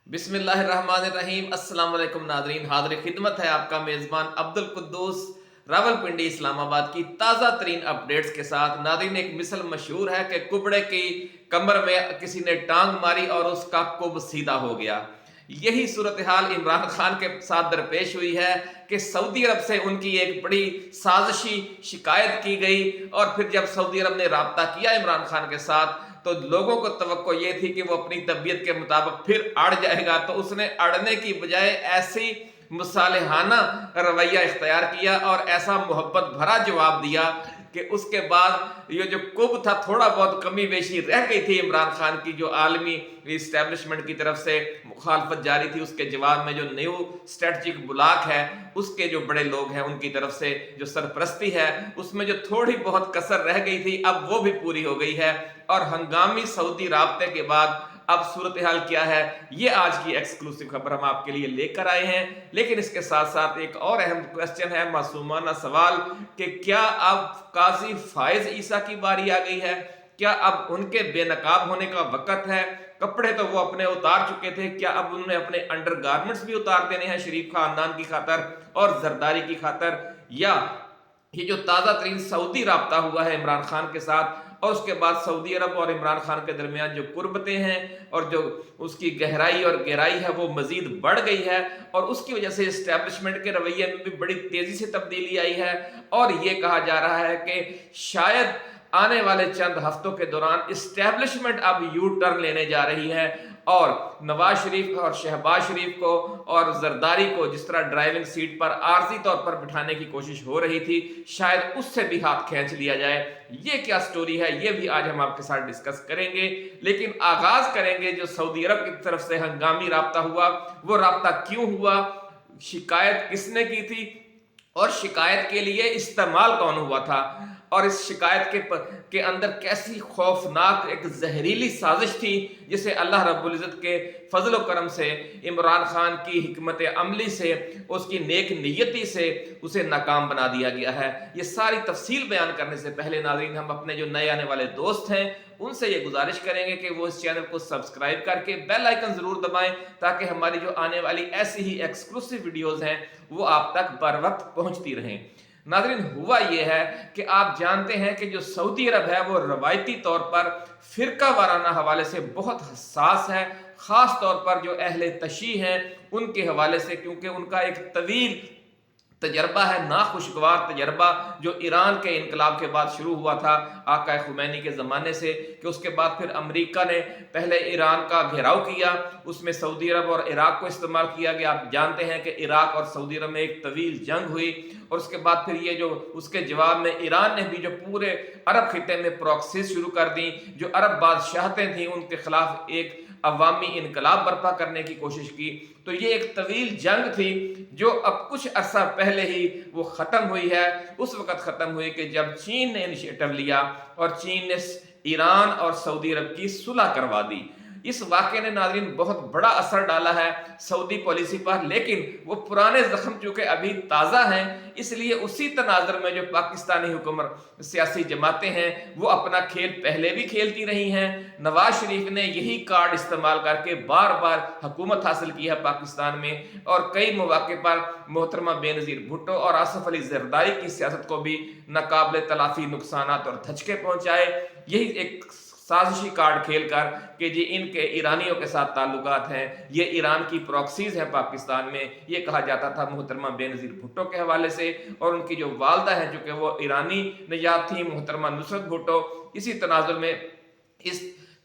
बिस्मिल्लाहिर्रहमानिर्रहीम। अस्सलाम वालेकुम नादरीन, हाज़िर खिदमत है आपका मेज़बान अब्दुल कुद्दूस रावलपिंडी इस्लामाबाद की ताज़ा तरीन अपडेट्स के साथ। नादरीन, एक मिसल मशहूर है कि कुबड़े की कमर में किसी ने टांग मारी और उसका कुब सीधा हो गया। यही सूरत हाल इमरान खान के साथ दरपेश हुई है कि सऊदी अरब से उनकी एक बड़ी साजिशी शिकायत की गई और फिर जब सऊदी अरब ने राब्ता किया इमरान खान के साथ तो लोगों को तवक्को ये थी कि वो अपनी तबीयत के मुताबिक फिर अड़ जाएगा, तो उसने अड़ने की बजाय ऐसी मुसालिहाना रवैया इख्तियार किया और ऐसा मोहब्बत भरा जवाब दिया कि उसके बाद ये जो कुब था, थोड़ा बहुत कमी बेशी रह गई थी इमरान खान की जो आलमी इस्टेब्लिशमेंट की तरफ से मुखालफत जारी थी, उसके जवाब में जो न्यू स्ट्रेटजिक ब्लॉक है उसके जो बड़े लोग हैं उनकी तरफ से जो सरपरस्ती है उसमें जो थोड़ी बहुत कसर रह गई थी अब वो भी पूरी हो गई है। और हंगामी सऊदी राब्ते के बाद अब सूरत हाल क्या है, ये आज की एक्सक्लूसिव खबर हम आपके लिए लेकर आए हैं। लेकिन इसके साथ साथ एक और अहम क्वेश्चन है, मासूमाना सवाल, कि क्या अब काजी फायज ईसा की बारी आ गई है? क्या अब उनके बेनकाब होने का वक्त है? कपड़े तो वो अपने उतार चुके थे, क्या अब उन्होंने अपने अंडरगारमेंट्स भी उतार देने हैं शरीफ खानदान की खातर और जरदारी की खातर? या ये जो ताज़ा तरीन सऊदी राब्ता हुआ है इमरान खान के साथ और उसके बाद सऊदी अरब और इमरान खान के दरमियान जो कुर्बतें हैं और जो उसकी गहराई और गहराई है वो मजीद बढ़ गई है और उसकी वजह से इस्टेब्लिशमेंट के रवैये में भी बड़ी तेज़ी से तब्दीली आई है। और ये कहा जा रहा है कि शायद आने वाले चंद हफ्तों के दौरान इस्टेब्लिशमेंट अब यू टर्न लेने जा रही है और नवाज शरीफ और शहबाज शरीफ को और जरदारी को जिस तरह ड्राइविंग सीट पर आर्जी तौर पर बिठाने की कोशिश हो रही थी, शायद उससे भी हाथ खींच लिया जाए। ये क्या स्टोरी है, ये भी आज हम आपके साथ डिस्कस करेंगे। लेकिन आगाज करेंगे जो सऊदी अरब की तरफ से हंगामी राब्ता हुआ, वो राब्ता क्यों हुआ, शिकायत किसने की थी और शिकायत के लिए इस्तेमाल कौन हुआ था और इस शिकायत के अंदर कैसी खौफनाक एक जहरीली साजिश थी जिसे अल्लाह रब्बुल इज़्ज़त के फजल व करम से, इमरान खान की हिकमत अमली से, उसकी नेक नियति से उसे नाकाम बना दिया गया है। ये सारी तफसील बयान करने से पहले नाज़रीन, हम अपने जो नए आने वाले दोस्त हैं उनसे ये गुजारिश करेंगे कि वो इस चैनल को सब्सक्राइब करके बेल आइकन जरूर दबाएं ताकि हमारी जो आने वाली ऐसी ही एक्सक्लूसिव वीडियोस हैं वो आप तक बर वक्त पहुंचती रहें। नाज़रीन, हुआ ये है कि आप जानते हैं कि जो सऊदी अरब है वो रवायती तौर पर फिरका वाराना हवाले से बहुत हसास है, ख़ास तौर पर जो अहले तशी हैं उनके हवाले से, क्योंकि उनका एक तवील तजर्बा है, नाखुशगवार तजर्बा जो ईरान के इनकलाब के बाद शुरू हुआ था आका खुमैनी के ज़माने से, कि उसके बाद फिर अमेरिका ने पहले ईरान का घेराव किया, उसमें सऊदी अरब और इराक को इस्तेमाल किया गया। आप जानते हैं कि इराक और सऊदी अरब में एक तवील जंग हुई और उसके बाद फिर ये जो उसके जवाब में ईरान ने भी जो पूरे अरब खिते में प्रॉक्सीज शुरू कर दी, जो अरब बादशाहतें थीं उनके खिलाफ एक अवामी इनकलाब बर्पा करने की कोशिश की। तो ये एक तवील जंग थी जो अब कुछ अरसा पहले ही वो ख़त्म हुई है। उस वक़्त ख़त्म हुई कि जब चीन ने इनिशिएटिव लिया और चीन ने ईरान और सऊदी अरब की सुलह करवा दी। इस वाक़े ने नाज़रीन बहुत बड़ा असर डाला है सऊदी पॉलिसी पर, लेकिन वो पुराने ज़ख्म चूँकि अभी ताज़ा हैं, इसलिए उसी तनाज़ुर में जो पाकिस्तानी हुकूमत सियासी जमातें हैं वो अपना खेल पहले भी खेलती रही हैं। नवाज शरीफ ने यही कार्ड इस्तेमाल करके बार बार हुकूमत हासिल की है पाकिस्तान में और कई मौके पर मोहतरमा बेनज़ीर भुट्टो और आसफ अली जरदारी की सियासत को भी नाकाबिल तलाफ़ी नुकसानात और धचके पहुँचाए। यही एक साजिशी कार्ड खेलकर कि जी इनके ईरानियों के साथ ताल्लुकात हैं, ये ईरान की प्रॉक्सीज हैं पाकिस्तान में, ये कहा जाता था मोहतरमा बेनज़ीर भुट्टो के हवाले से। और उनकी जो वालदा हैं चूँकि वो ईरानी निजात थी, मोहतरमा नुसरत भुट्टो, इसी तनाजुर में इस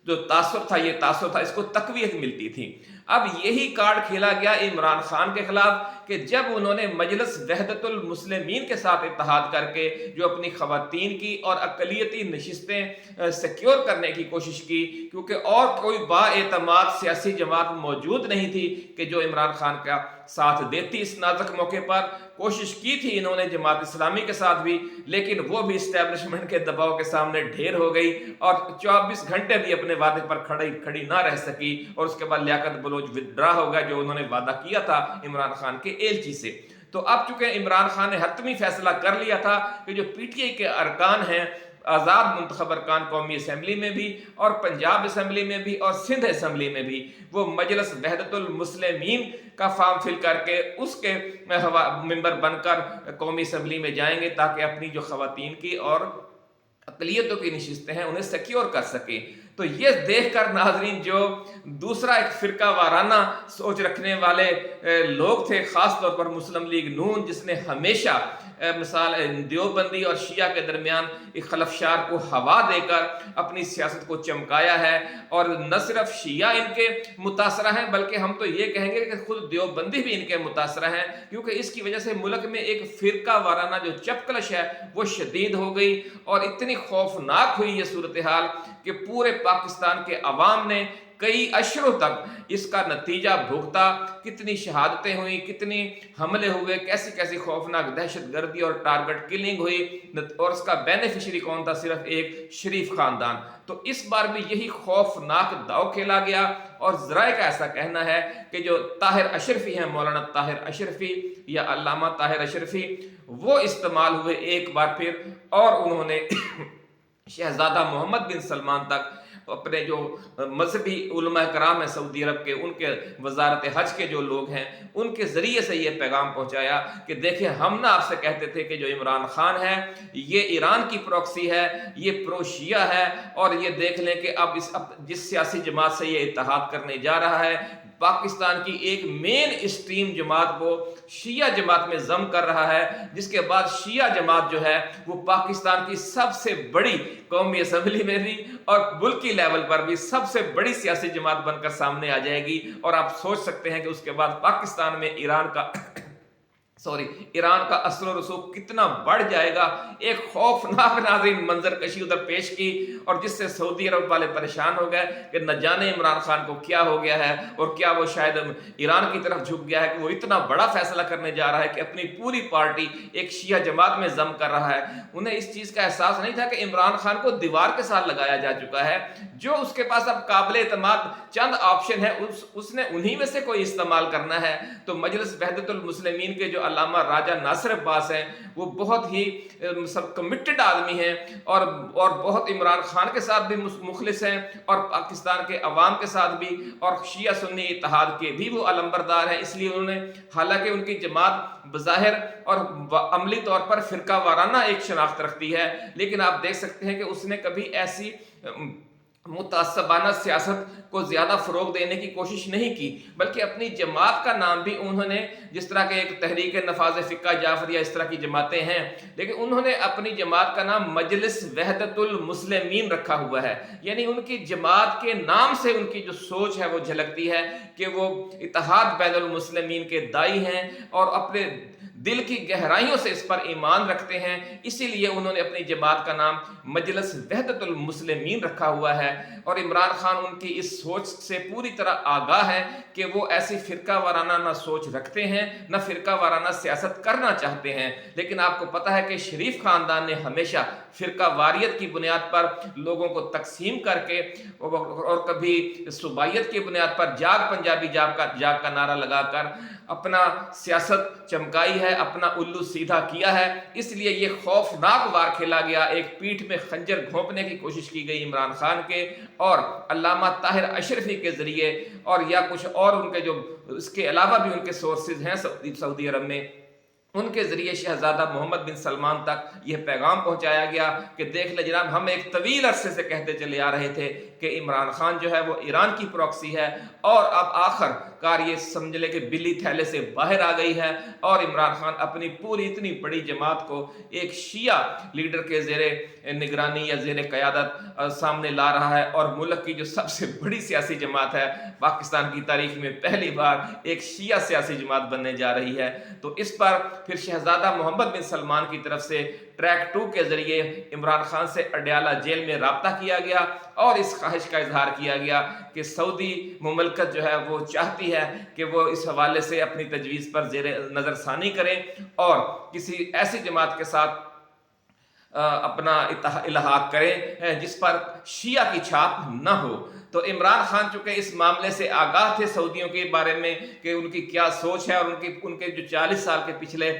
जो तासुर था, ये तासुर था, इसको तक़वियत मिलती थी। अब यही कार्ड खेला गया इमरान खान के खिलाफ कि जब उन्होंने मजलिस वहदतुल मुस्लिमीन के साथ इत्तेहाद करके जो अपनी खवातीन की और अक़लियती नशिस्तें सिक्योर करने की कोशिश की, क्योंकि और कोई बाएतमाद सियासी जमात मौजूद नहीं थी कि जो इमरान खान का साथ देती इस नाजुक मौके पर। कोशिश की थी इन्होंने जमात इस्लामी के साथ भी, लेकिन वो भी इस्टेब्लिशमेंट के दबाव के सामने ढेर हो गई और 24 घंटे भी अपने वादे पर खड़ी ना रह सकी और उसके बाद लियाकत बलोच विदड्रा हो गया जो उन्होंने वादा किया था इमरान खान के एलची से। तो अब चूंकि इमरान खान ने हतमी फैसला कर लिया था कि जो पीटीआई के अरकान हैं آزاد منتخب ارکان قومی اسمبلی میں بھی اور پنجاب اسمبلی میں بھی اور سندھ اسمبلی میں بھی وہ مجلس وحدت المسلمین کا فارم فل کر کے اس کے ممبر بن کر قومی اسمبلی میں جائیں گے تاکہ اپنی جو خواتین کی اور اقلیتوں کی نشستیں ہیں انہیں سیکیور کر سکیں۔ تو یہ دیکھ کر ناظرین جو دوسرا ایک فرقہ وارانہ سوچ رکھنے والے لوگ تھے، خاص طور پر مسلم لیگ نون، جس نے ہمیشہ مثال دیوبندی اور شیعہ کے درمیان ایک خلفشار کو ہوا دے کر اپنی سیاست کو چمکایا ہے، اور نہ صرف شیعہ ان کے متاثرہ ہیں بلکہ ہم تو یہ کہیں گے کہ خود دیوبندی بھی ان کے متاثرہ ہیں، کیونکہ اس کی وجہ سے ملک میں ایک فرقہ وارانہ جو چپکلش ہے وہ شدید ہو گئی، اور اتنی خوفناک ہوئی یہ صورتحال کہ پورے پاکستان کے عوام نے کئی اشروں تک اس کا نتیجہ بھگتا، کتنی شہادتیں ہوئیں، کتنی حملے ہوئے، کیسی کیسی خوفناک دہشت گردی اور ٹارگٹ کلنگ ہوئی، اور اس کا بینیفیشری کون تھا؟ صرف ایک شریف خاندان۔ تو اس بار بھی یہی خوفناک داؤ کھیلا گیا، اور ذرائع کا ایسا کہنا ہے کہ جو طاہر اشرفی ہیں، مولانا طاہر اشرفی یا علامہ طاہر اشرفی، وہ استعمال ہوئے ایک بار پھر، اور انہوں نے شہزادہ محمد بن سلمان تک اپنے جو مذہبی علماء کرام ہیں سعودی عرب کے، ان کے وزارت حج کے جو لوگ ہیں، ان کے ذریعے سے یہ پیغام پہنچایا کہ دیکھیں ہم نہ آپ سے کہتے تھے کہ جو عمران خان ہے یہ ایران کی پروکسی ہے، یہ پرو شیعہ ہے، اور یہ دیکھ لیں کہ اب جس سیاسی جماعت سے یہ اتحاد کرنے جا رہا ہے، پاکستان کی ایک مین اسٹریم جماعت وہ شیعہ جماعت میں ضم کر رہا ہے، جس کے بعد شیعہ جماعت جو ہے وہ پاکستان کی سب سے بڑی قومی اسمبلی میں بھی اور ملکی لیول پر بھی سب سے بڑی سیاسی جماعت بن کر سامنے آ جائے گی، اور آپ سوچ سکتے ہیں کہ اس کے بعد پاکستان میں ایران کا اثر و رسوخ کتنا بڑھ جائے گا۔ ایک خوفناک ناظرین منظر کشی ادھر پیش کی، اور جس سے سعودی عرب والے پریشان ہو گئے کہ نہ جانے عمران خان کو کیا ہو گیا ہے، اور کیا وہ شاید ایران کی طرف جھک گیا ہے کہ وہ اتنا بڑا فیصلہ کرنے جا رہا ہے کہ اپنی پوری پارٹی ایک شیعہ جماعت میں ضم کر رہا ہے۔ انہیں اس چیز کا احساس نہیں تھا کہ عمران خان کو دیوار کے ساتھ لگایا جا چکا ہے، جو اس کے پاس اب قابل اعتماد چند آپشن ہے اس نے انہی میں سے کوئی استعمال کرنا ہے۔ تو مجلس وحدت المسلمین کے جو علامہ راجہ ناصر عباس ہیں، وہ بہت ہی سب کمیٹڈ آدمی ہیں، اور بہت عمران خان کے ساتھ بھی مخلص ہیں، اور پاکستان کے عوام کے ساتھ بھی، اور شیعہ سنی اتحاد کے بھی وہ علمبردار ہیں۔ اس لیے انہوں نے، حالانکہ ان کی جماعت بظاہر اور عملی طور پر فرقہ وارانہ ایک شناخت رکھتی ہے، لیکن آپ دیکھ سکتے ہیں کہ اس نے کبھی ایسی متعصبانہ سیاست کو زیادہ فروغ دینے کی کوشش نہیں کی، بلکہ اپنی جماعت کا نام بھی انہوں نے، جس طرح کے ایک تحریک نفاذ فقہ جعفر یا اس طرح کی جماعتیں ہیں، لیکن انہوں نے اپنی جماعت کا نام مجلس وحدت المسلمین رکھا ہوا ہے۔ یعنی ان کی جماعت کے نام سے ان کی جو سوچ ہے وہ جھلکتی ہے کہ وہ اتحاد بین المسلمین کے داعی ہیں، اور اپنے دل کی گہرائیوں سے اس پر ایمان رکھتے ہیں، اسی لیے انہوں نے اپنی جماعت کا نام مجلس وحدت المسلمین رکھا ہوا ہے۔ اور عمران خان ان کی اس سوچ سے پوری طرح آگاہ ہے کہ وہ ایسی فرقہ وارانہ نہ سوچ رکھتے ہیں، نہ فرقہ وارانہ سیاست کرنا چاہتے ہیں، لیکن آپ کو پتہ ہے کہ شریف خاندان نے ہمیشہ فرقہ واریت کی بنیاد پر لوگوں کو تقسیم کر کے، اور کبھی صوبائیت کی بنیاد پر جاگ پنجابی جاگ کا نعرہ لگا کر اپنا سیاست چمکائی ہے، اپنا الو سیدھا کیا ہے۔ اس لیے یہ خوفناک وار کھیلا گیا، ایک پیٹھ میں خنجر گھونپنے کی کوشش کی گئی عمران خان کے اور علامہ طاہر اشرفی کے ذریعے، اور یا کچھ اور ان کے جو اس کے علاوہ بھی ان کے سورسز ہیں سعودی عرب میں، ان کے ذریعے شہزادہ محمد بن سلمان تک یہ پیغام پہنچایا گیا کہ دیکھ لیں جناب، ہم ایک طویل عرصے سے کہتے چلے آ رہے تھے کہ عمران خان جو ہے وہ ایران کی پروکسی ہے، اور اب آخر کار یہ سمجھ لے کہ بلی تھیلے سے باہر آ گئی ہے، اور عمران خان اپنی پوری اتنی بڑی جماعت کو ایک شیعہ لیڈر کے زیر نگرانی یا زیر قیادت سامنے لا رہا ہے، اور ملک کی جو سب سے بڑی سیاسی جماعت ہے پاکستان کی تاریخ میں پہلی بار ایک شیعہ سیاسی جماعت بننے جا رہی ہے۔ تو اس پر پھر شہزادہ محمد بن سلمان کی طرف سے ٹریک 2 کے ذریعے عمران خان سے اڈیالہ جیل میں رابطہ کیا گیا، اور اس خواہش کا اظہار کیا گیا کہ سعودی مملکت جو ہے وہ چاہتی ہے کہ وہ اس حوالے سے اپنی تجویز پر زیر نظر ثانی کریں، اور کسی ایسی جماعت کے ساتھ اپنا الحاق کریں جس پر شیعہ کی چھاپ نہ ہو۔ تو تو عمران خان چونکہ اس معاملے سے آگاہ تھے سعودیوں کے بارے میں کہ ان کی کیا سوچ ہے اور ان کے جو 40 سال کے پچھلے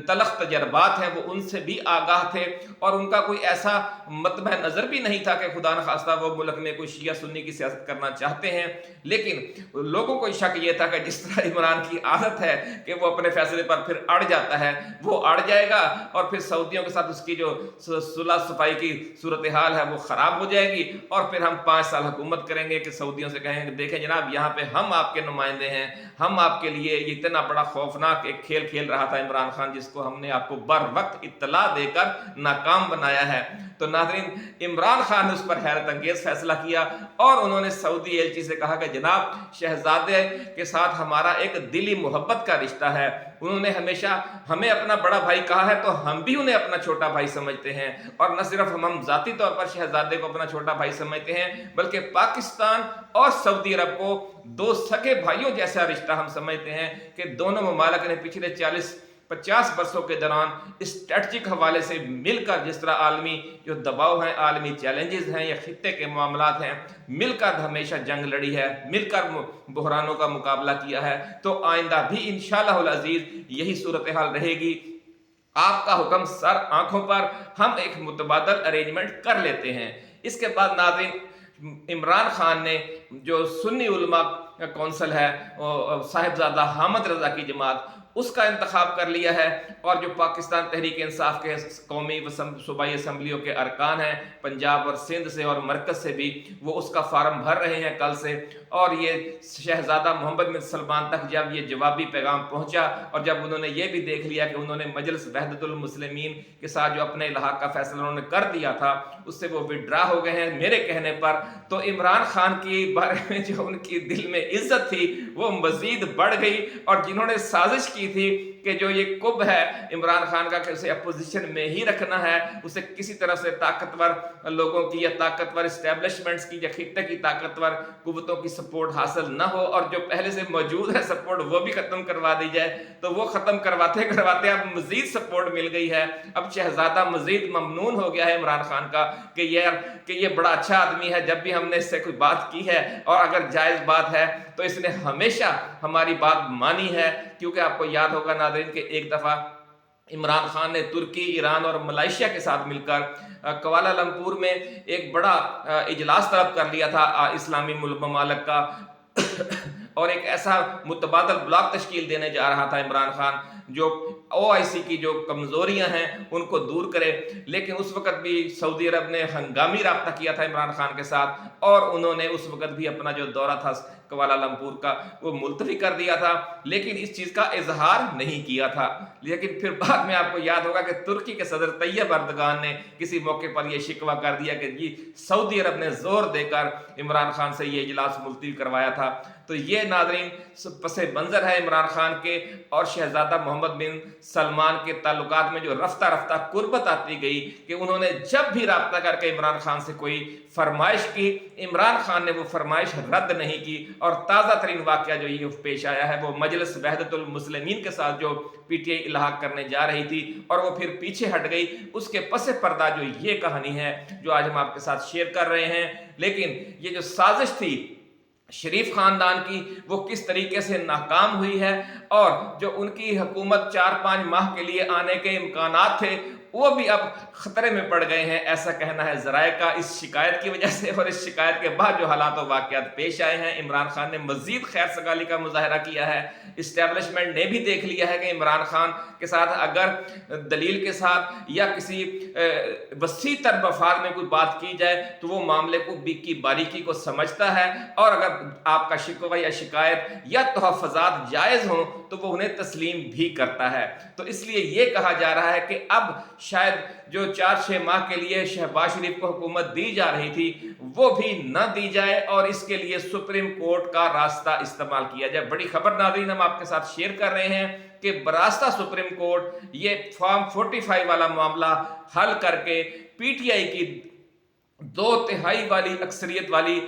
تلخ تجربات ہیں وہ ان سے بھی آگاہ تھے، اور ان کا کوئی ایسا مطمع نظر بھی نہیں تھا کہ خدا نخواستہ وہ ملک میں کوئی شیعہ سنی کی سیاست کرنا چاہتے ہیں۔ لیکن لوگوں کو شک یہ تھا کہ جس طرح عمران کی عادت ہے کہ وہ اپنے فیصلے پر پھر اڑ جاتا ہے، وہ اڑ جائے گا اور پھر سعودیوں کے ساتھ اس کی جو صلح صفائی کی صورتحال ہے وہ خراب ہو جائے گی، اور پھر ہم 5 سال حکومت کریں گے کہ سعودیوں سے کہیں گے دیکھیں جناب یہاں پہ ہم آپ کے نمائندے ہیں، ہم آپ کے لیے اتنا بڑا خوفناک ایک کھیل کھیل رہا تھا عمران خان جس کو ہم نے آپ کو بر وقت اطلاع دے کر ناکام بنایا ہے۔ تو ناظرین عمران خان نے اس پر حیرت انگیز فیصلہ کیا اور انہوں نے سعودی ایلچی سے کہا کہ جناب شہزادے کے ساتھ ہمارا ایک دلی محبت کا رشتہ ہے، انہوں نے ہمیشہ ہمیں اپنا بڑا بھائی کہا ہے تو ہم بھی انہیں اپنا چھوٹا بھائی سمجھتے ہیں، اور نہ صرف ہم ذاتی طور پر شہزادے کو اپنا چھوٹا بھائی سمجھتے ہیں بلکہ پاکستان اور سعودی عرب کو 2 سگے بھائیوں جیسا رشتہ ہم سمجھتے ہیں کہ دونوں ممالک نے پچھلے 40-50 برسوں کے دوران اسٹریٹجک حوالے سے مل کر جس طرح عالمی جو دباؤ ہیں، عالمی چیلنجز ہیں یا خطے کے معاملات ہیں، مل کر ہمیشہ جنگ لڑی ہے، مل کر بحرانوں کا مقابلہ کیا ہے، تو آئندہ بھی انشاءاللہ العزیز یہی صورتحال رہے گی۔ آپ کا حکم سر آنکھوں پر، ہم ایک متبادل ارینجمنٹ کر لیتے ہیں۔ اس کے بعد ناظرین عمران خان نے جو سنی علماء کونسل ہے صاحبزادہ حامد رضا کی جماعت اس کا انتخاب کر لیا ہے، اور جو پاکستان تحریک انصاف کے قومی و صوبائی اسمبلیوں کے ارکان ہیں پنجاب اور سندھ سے اور مرکز سے بھی، وہ اس کا فارم بھر رہے ہیں کل سے، اور یہ شہزادہ محمد بن سلمان تک جب یہ جوابی پیغام پہنچا اور جب انہوں نے یہ بھی دیکھ لیا کہ انہوں نے مجلس وحدت المسلمین کے ساتھ جو اپنے الحاق کا فیصلہ انہوں نے کر دیا تھا اس سے وہ وڈرا ہو گئے ہیں میرے کہنے پر، تو عمران خان کی بارے میں جو ان کی دل میں عزت تھی وہ مزید بڑھ گئی، اور جنہوں نے سازش کی تھی کہ جو یہ کب ہے عمران خان کا کہ اسے اپوزیشن میں ہی رکھنا ہے، اسے کسی طرح سے طاقتور لوگوں کی یا طاقتور اسٹیبلشمنٹس کی یا خطے کی طاقتور قوتوں کی سپورٹ حاصل نہ ہو، اور جو پہلے سے موجود ہے سپورٹ وہ بھی ختم کروا دی جائے، تو وہ ختم کرواتے کرواتے اب مزید سپورٹ مل گئی ہے۔ اب شہزادہ مزید ممنون ہو گیا ہے عمران خان کا کہ یہ بڑا اچھا آدمی ہے، جب بھی ہم نے اس سے کوئی بات کی ہے اور اگر جائز بات ہے تو اس نے ہمیشہ ہماری بات مانی ہے۔ کیونکہ آپ کو یاد ہوگا ناظرین کہ ایک دفعہ عمران خان نے ترکی، ایران اور ملائیشیا کے ساتھ مل کر کوالالمپور میں ایک بڑا اجلاس طلب کر لیا تھا اسلامی ممالک کا اور ایک ایسا متبادل بلاک تشکیل دینے جا رہا تھا عمران خان جو OIC کی جو کمزوریاں ہیں ان کو دور کرے، لیکن اس وقت بھی سعودی عرب نے ہنگامی رابطہ کیا تھا عمران خان کے ساتھ، اور انہوں نے اس وقت بھی اپنا جو دورہ تھا کوالالمپور کا وہ ملتوی کر دیا تھا، لیکن اس چیز کا اظہار نہیں کیا تھا۔ لیکن پھر بعد میں آپ کو یاد ہوگا کہ ترکی کے صدر طیب اردگان نے کسی موقع پر یہ شکوہ کر دیا کہ سعودی عرب نے زور دے کر عمران خان سے یہ اجلاس ملتوی کروایا تھا۔ تو یہ ناظرین پس منظر ہے عمران خان کے اور شہزادہ محمد بن سلمان کے تعلقات میں جو رفتہ رفتہ قربت آتی گئی کہ انہوں نے جب بھی رابطہ کر کے عمران خان سے کوئی فرمائش کی، عمران خان نے وہ فرمائش رد نہیں کی، اور تازہ ترین واقعہ جو یہ پیش آیا ہے وہ مجلس وحدت المسلمین کے ساتھ جو PTI الحاق کرنے جا رہی تھی اور وہ پھر پیچھے ہٹ گئی، اس کے پس پردہ جو یہ کہانی ہے جو آج ہم آپ کے ساتھ شیئر کر رہے ہیں۔ لیکن یہ جو سازش تھی شریف خاندان کی وہ کس طریقے سے ناکام ہوئی ہے، اور جو ان کی حکومت 4-5 ماہ کے لیے آنے کے امکانات تھے وہ بھی اب خطرے میں پڑ گئے ہیں، ایسا کہنا ہے ذرائع کا، اس شکایت کی وجہ سے اور اس شکایت کے بعد جو حالات و واقعات پیش آئے ہیں۔ عمران خان نے مزید خیر سگالی کا مظاہرہ کیا ہے، اسٹیبلشمنٹ نے بھی دیکھ لیا ہے کہ عمران خان کے ساتھ اگر دلیل کے ساتھ یا کسی وسیع تر مفاد میں کوئی بات کی جائے تو وہ معاملے کو کی باریکی کو سمجھتا ہے، اور اگر آپ کا شکوہ یا شکایت یا تحفظات جائز ہوں تو وہ انہیں تسلیم بھی کرتا ہے۔ تو اس لیے یہ کہا جا رہا ہے کہ اب شاید جو 4-6 ماہ کے لیے شہباز شریف کو حکومت دی جا رہی تھی وہ بھی نہ دی جائے، اور اس کے لیے سپریم کورٹ کا راستہ استعمال کیا جائے۔ بڑی خبر ناظرین ہم آپ کے ساتھ شیئر کر رہے ہیں کہ براستہ سپریم کورٹ یہ فارم 45 والا معاملہ حل کر کے PTI کی 2/3 والی اکثریت والی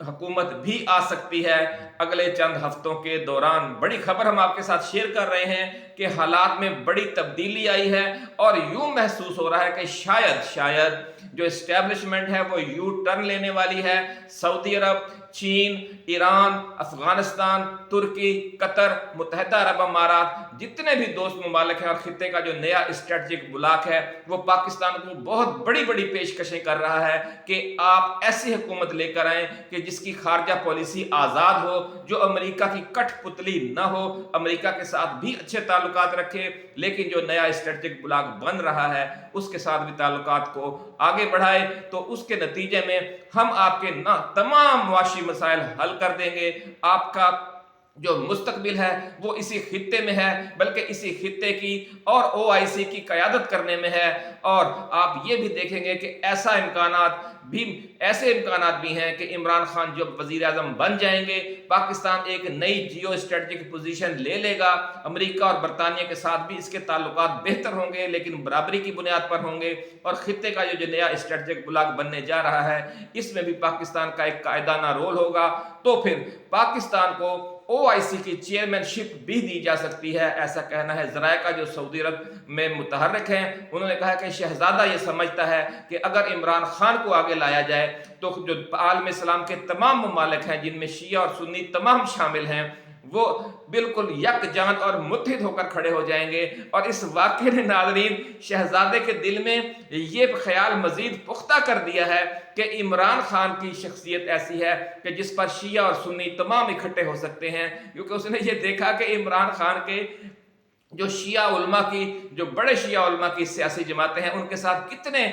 حکومت بھی آ سکتی ہے اگلے چند ہفتوں کے دوران۔ بڑی خبر ہم آپ کے ساتھ شیئر کر رہے ہیں کہ حالات میں بڑی تبدیلی آئی ہے، اور یوں محسوس ہو رہا ہے کہ شاید جو اسٹیبلشمنٹ ہے وہ یو ٹرن لینے والی ہے۔ سعودی عرب चीन, ईरान, अफगानिस्तान, तुर्की, कतर, मुत्तहिदा अरब अमारात, जितने भी दोस्त ममालिक हैं और खित्ते का जो नया स्ट्रेटजिक ब्लॉक है वो पाकिस्तान को बहुत बड़ी बड़ी पेशकशें कर रहा है कि आप ऐसी हुकूमत लेकर आएं कि जिसकी खारजा पॉलिसी आज़ाद हो, जो अमेरिका की कठपुतली न हो, अमेरिका के साथ भी अच्छे ताल्लुकात रखे, लेकिन जो नया स्ट्रेटजिक ब्लॉक बन रहा है उसके साथ भी ताल्लुकात को आगे बढ़ाए। तो उसके नतीजे में हम आपके ना तमाम मुआशी मसाइल हल कर देंगे। आपका जो मुस्तकबिल है वो इसी खित्ते में है, बल्कि इसी खित्ते की और ओआईसी की क़यादत करने में है। और आप ये भी देखेंगे कि ऐसे इम्कानात भी हैं कि इमरान खान जब वज़ीर आज़म बन जाएंगे, पाकिस्तान एक नई जियो स्ट्रेटजिक पोजीशन ले लेगा। अमेरिका और बरतानिया के साथ भी इसके ताल्लुकात बेहतर होंगे, लेकिन बराबरी की बुनियाद पर होंगे। और खित्ते का जो नया स्ट्रेटजिक ब्लॉक बनने जा रहा है इसमें भी पाकिस्तान का एक कायदाना रोल होगा। तो फिर पाकिस्तान को ओआईसी की चेयरमैनशिप भी दी जा सकती है, ऐसा कहना है ज़राए जो सऊदी अरब में मुतहर्रिक हैं। उन्होंने कहा कि शहजादा ये समझता है कि अगर इमरान खान को आगे लाया जाए तो जो आलम इस्लाम के तमाम ममालिक हैं, जिनमें शिया और सुन्नी तमाम शामिल हैं, वो बिल्कुल यकजान और मुत्तहिद होकर खड़े हो जाएंगे। और इस वाक़े ने नाज़रीन शहजादे के दिल में ये ख्याल मज़ीद पुख्ता कर दिया है कि इमरान खान की शख्सियत ऐसी है कि जिस पर शिया और सुन्नी तमाम इकट्ठे हो सकते हैं, क्योंकि उसने ये देखा कि इमरान खान के जो शिया उलमा की, जो बड़े शिया उलमा की सियासी जमातें हैं, उनके साथ कितने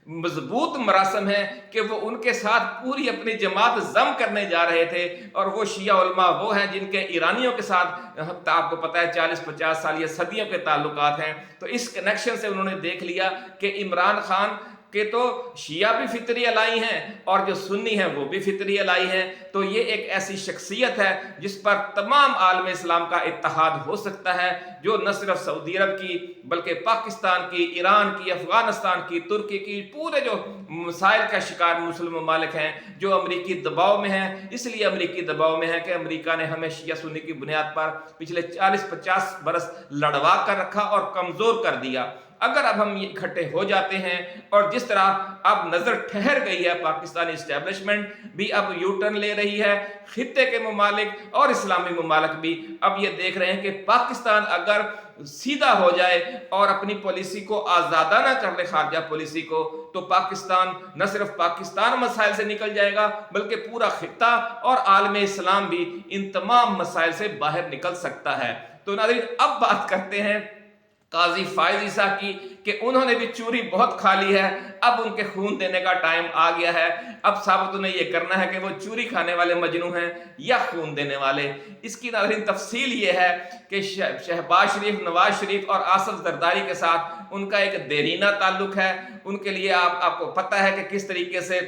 मजबूत मरासम है कि वो उनके साथ पूरी अपनी जमात जम करने जा रहे थे। और वो शिया उलमा वो हैं जिनके ईरानियों के साथ आपको पता है 40-50 साल या सदियों के ताल्लुकात हैं। तो इस कनेक्शन से उन्होंने देख लिया कि इमरान खान कि तो शिया भी फितरी अलाई हैं और जो सुन्नी हैं वो भी फितरी अलाई हैं। तो ये एक ऐसी शख्सियत है जिस पर तमाम आलम इस्लाम का इत्तेहाद हो सकता है, जो न सिर्फ सऊदी अरब की बल्कि पाकिस्तान की, ईरान की, अफगानिस्तान की, तुर्की की, पूरे जो मसाइल का शिकार मुस्लिम ममालिक हैं जो अमरीकी दबाव में हैं। इसलिए अमरीकी दबाव में है कि अमरीका ने हमें शिया सुन्नी की बुनियाद पर पिछले 40-50 बरस लड़वा कर रखा और कमज़ोर कर दिया। अगर अब हम इकट्ठे हो जाते हैं और जिस तरह अब नजर ठहर गई है, पाकिस्तानी इस्टेब्लिशमेंट भी अब यू टर्न ले रही है, खित्ते के ममालिक और इस्लामी ममालिक भी अब ये देख रहे हैं कि पाकिस्तान अगर सीधा हो जाए और अपनी पॉलिसी को आज़ादाना कर ले, खारजा पॉलिसी को, तो पाकिस्तान न सिर्फ पाकिस्तान मसाइल से निकल जाएगा बल्कि पूरा खित्ता और आलम इस्लाम भी इन तमाम मसाइल से बाहर निकल सकता है। तो नाज़रीन, अब बात करते हैं काजी फायज ईसा की कि उन्होंने भी चूरी बहुत खा ली है, अब उनके खून देने का टाइम आ गया है। अब साबित उन्हें यह करना है कि वो चूरी खाने वाले मजनू हैं या खून देने वाले। इसकी नाज़रीन तफसील ये है कि शहबाज शरीफ, नवाज शरीफ और आसफ जरदारी के साथ उनका एक देरीना ताल्लुक है। उनके लिए आपको पता है कि किस तरीके से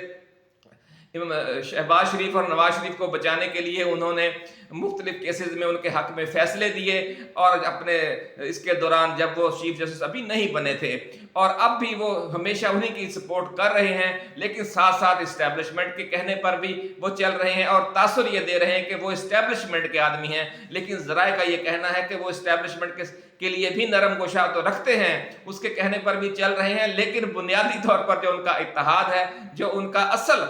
शहबाज शरीफ और नवाज शरीफ को बचाने के लिए उन्होंने मुख्तलिफ केसेस में उनके हक में फैसले दिए। और अपने इसके दौरान जब वो चीफ जस्टिस अभी नहीं बने थे, और अब भी वो हमेशा उन्हीं की सपोर्ट कर रहे हैं, लेकिन साथ साथ इस्टेब्लिशमेंट के कहने पर भी वो चल रहे हैं और तासुर ये दे रहे हैं कि वो इस्टेब्लिशमेंट के आदमी हैं। लेकिन ज़राए का ये कहना है कि वो इस्टेब्लिशमेंट के लिए भी नरम गोशा तो रखते हैं, उसके कहने पर भी चल रहे हैं, लेकिन बुनियादी तौर पर जो उनका इत्तेहाद है, जो उनका असल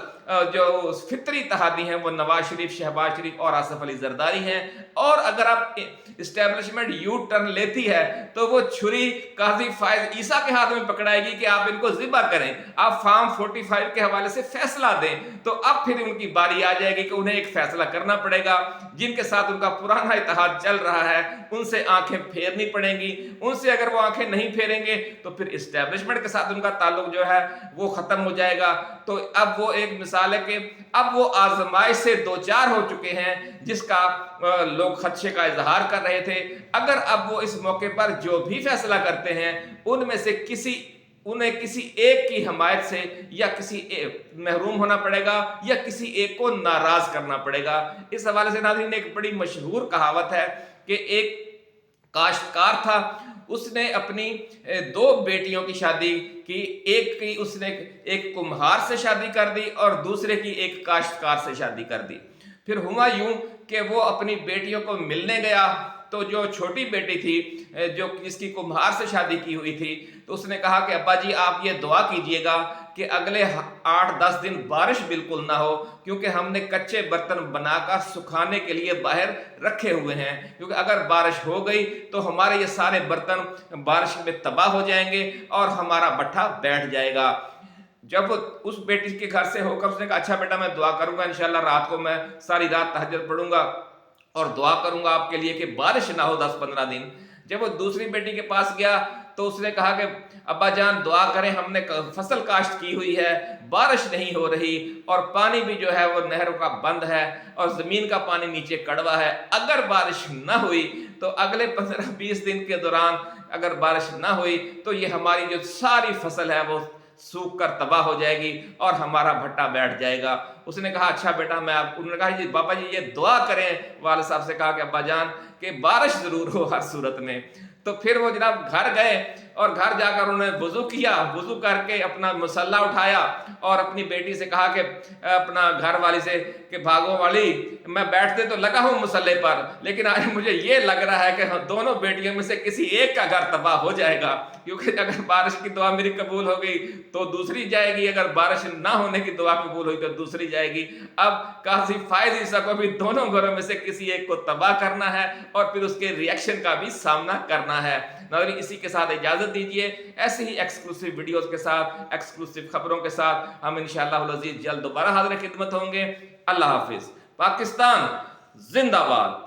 जो फितरी इत्तेहादी हैं, वो नवाज शरीफ, शहबाज शरीफ और आसफ अली जरदारी हैं। और अगर आप इस्टेब्लिशमेंट यू टर्न लेती है तो वो छुरी काजी फायज ईसा के हाथ में पकड़ाएगी कि आप इनको ज़िबा करें, आप फार्म 45 के हवाले से फैसला दें। तो अब फिर उनकी बारी आ जाएगी कि उन्हें एक फैसला करना पड़ेगा। जिनके साथ उनका पुराना इत्तेहाद चल रहा है उनसे आंखें फेरनी पड़ेंगी। उनसे अगर वो आंखें नहीं फेरेंगे तो फिर इस्टेब्लिशमेंट के साथ उनका ताल्लुक जो है वो ख़त्म हो जाएगा। तो अब वो एक मिसाल है कि अब वो आजमाइश से दो चार हो चुके हैं जिसका लोग खदशे का इजहार कर रहे थे। अगर अब वो इस मौके पर जो भी फैसला करते हैं उनमें से उन्हें किसी एक की हमायत से या किसी महरूम होना पड़ेगा या किसी एक को नाराज करना पड़ेगा। इस हवाले से नाज़रीन एक बड़ी मशहूर कहावत है कि एक काश्तकार था, उसने अपनी 2 बेटियों की शादी की। एक की उसने एक कुम्हार से शादी कर दी और दूसरे की एक काश्तकार से शादी कर दी। फिर हुआ यूं कि वो अपनी बेटियों को मिलने गया तो जो छोटी बेटी थी जो जिसकी कुम्हार से शादी की हुई थी, तो उसने कहा कि अब्बा जी आप ये दुआ कीजिएगा कि अगले 8-10 दिन बारिश बिल्कुल ना हो, क्योंकि हमने कच्चे बर्तन बनाकर सुखाने के लिए बाहर रखे हुए हैं, क्योंकि अगर बारिश हो गई तो हमारे ये सारे बर्तन बारिश में तबाह हो जाएंगे और हमारा भट्ठा बैठ जाएगा। जब उस बेटी के घर से होकर उसने कहा अच्छा बेटा मैं दुआ करूंगा, इंशाल्लाह रात को मैं सारी रात तहज्जुद पढ़ूंगा और दुआ करूंगा आपके लिए कि बारिश ना हो 10-15 दिन। जब वो दूसरी बेटी के पास गया तो उसने कहा कि अब्बा जान दुआ करें, हमने फसल काश्त की हुई है, बारिश नहीं हो रही और पानी भी जो है वो नहरों का बंद है और जमीन का पानी नीचे कड़वा है। अगर बारिश ना हुई तो अगले 15-20 दिन के दौरान अगर बारिश ना हुई तो ये हमारी जो सारी फसल है वो सूख कर तबाह हो जाएगी और हमारा भट्टा बैठ जाएगा। उसने कहा अच्छा बेटा मैं आप, उन्होंने कहा जी बाबा जी ये दुआ करें, वाले साहब से कहा कि अब्बा जान कि बारिश जरूर हो हर सूरत में। तो फिर वो जनाब घर गए और घर जाकर उन्होंने वुजू किया, वुजू करके अपना मुसल्ला उठाया और अपनी बेटी से कहा कि अपना घर वाली से कि भागो वाली मैं बैठते तो लगा हूं मुसल्ले पर, लेकिन आज मुझे ये लग रहा है कि दोनों बेटियों में से किसी एक का घर तबाह हो जाएगा, क्योंकि अगर बारिश की दुआ मेरी कबूल हो गई तो दूसरी जाएगी, अगर बारिश ना होने की दुआ कबूल हुई तो दूसरी जाएगी। अब काजी फायद को भी दोनों घरों में से किसी एक को तबाह करना है और फिर उसके रिएक्शन का भी सामना करना है। नाज़रीन इसी के साथ इजाजत दीजिए, ऐसे ही एक्सक्लूसिव वीडियोस के साथ, एक्सक्लूसिव खबरों के साथ हम इंशाअल्लाह अज़ीज़ जल्द दोबारा हाज़िर खिदमत होंगे। अल्लाह हाफिज। पाकिस्तान जिंदाबाद।